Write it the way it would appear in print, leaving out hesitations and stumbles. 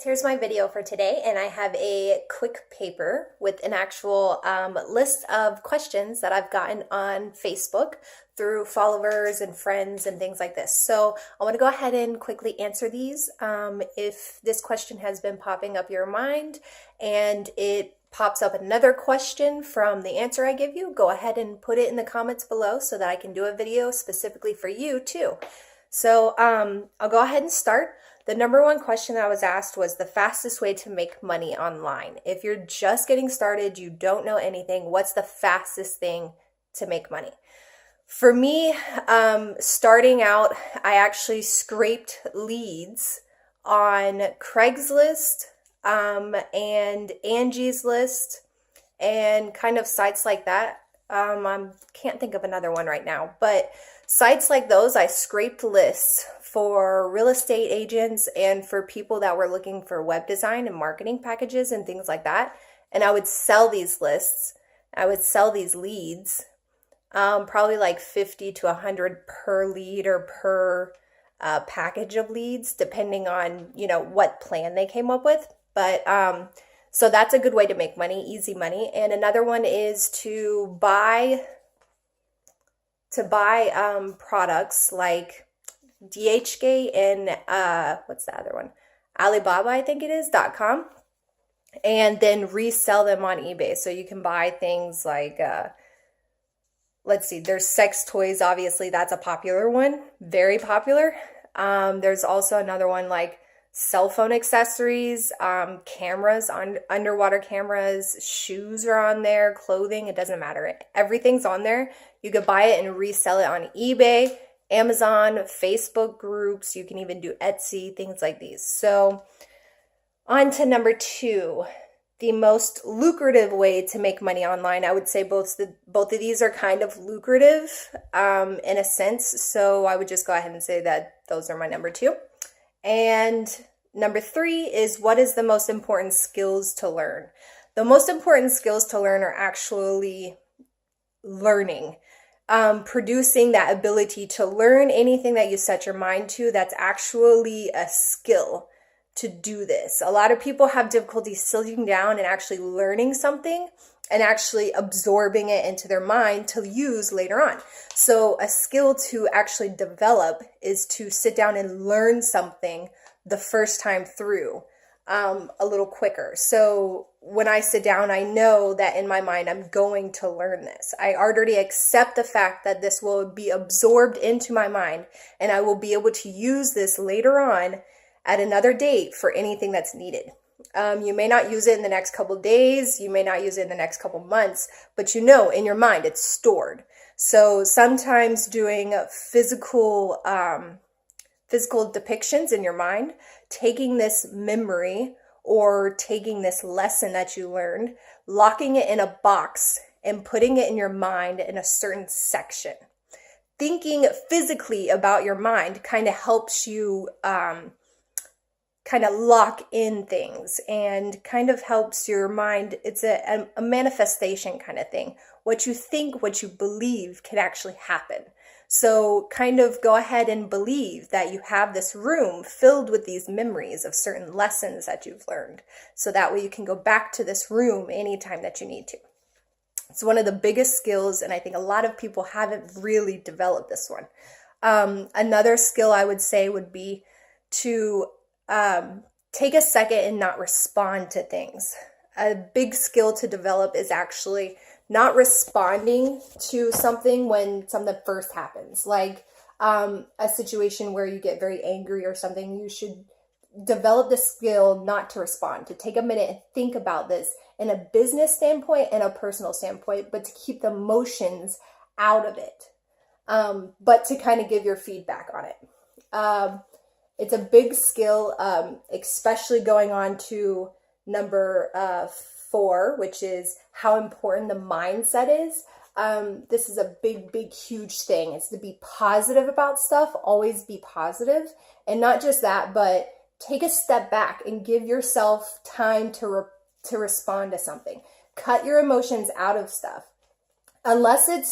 Here's my video for today, and I have a quick paper with an actual list of questions that I've gotten on Facebook through followers and friends and things like this. So I want to go ahead and quickly answer these. If this question has been popping up your mind and it pops up another question from the answer I give you, go ahead and put it in the comments below so that I can do a video specifically for you too. So I'll go ahead and start. The number one question I was asked was the fastest way to make money online. If you're just getting started, you don't know anything, what's the fastest thing to make money? For me, starting out, I actually scraped leads on Craigslist and Angie's List and kind of sites like that. I can't think of another one right now, but sites like those, I scraped lists for real estate agents and for people that were looking for web design and marketing packages and things like that. And I would sell these lists. I would sell these leads, probably like 50 to 100 per lead or per package of leads, depending on, what plan they came up with. But so that's a good way to make money, easy money. And another one is to buy products like DHgate and what's the other one? Alibaba, I think it is, .com, and then resell them on eBay. So you can buy things like, let's see, there's sex toys, obviously, that's a popular one, very popular. There's also another one like cell phone accessories, cameras, underwater cameras, shoes are on there, clothing, it doesn't matter. Everything's on there. You could buy it and resell it on eBay, Amazon, Facebook groups. You can even do Etsy, things like these. So on to number two, the most lucrative way to make money online. I would say both of these are kind of lucrative in a sense. So I would just go ahead and say that those are my number two. And number three is, what is the most important skills to learn? The most important skills to learn are actually learning. Producing that ability to learn anything that you set your mind to, that's actually a skill to do this. A lot of people have difficulty sitting down and actually learning something and actually absorbing it into their mind to use later on. So a skill to actually develop is to sit down and learn something the first time through a little quicker. So when I sit down, I know that in my mind, I'm going to learn this. I already accept the fact that this will be absorbed into my mind and I will be able to use this later on at another date for anything that's needed. You may not use it in the next couple of days, you may not use it in the next couple of months, but in your mind it's stored. So sometimes doing physical depictions in your mind, taking this memory or taking this lesson that you learned, locking it in a box and putting it in your mind in a certain section. Thinking physically about your mind kind of helps you kind of lock in things and kind of helps your mind. It's a manifestation kind of thing. What you think, what you believe can actually happen. So kind of go ahead and believe that you have this room filled with these memories of certain lessons that you've learned. So that way you can go back to this room anytime that you need to. It's one of the biggest skills, and I think a lot of people haven't really developed this one. Another skill I would say would be to take a second and not respond to things. A big skill to develop is actually not responding to something when something first happens, like a situation where you get very angry or something. You should develop the skill not to respond, to take a minute and think about this in a business standpoint and a personal standpoint, but to keep the emotions out of it, but to kind of give your feedback on it. It's a big skill, especially going on to number 4, which is how important the mindset is. This is a big, huge thing. It's to be positive about stuff, always be positive. And not just that, but take a step back and give yourself time to respond to something. Cut your emotions out of stuff. Unless it's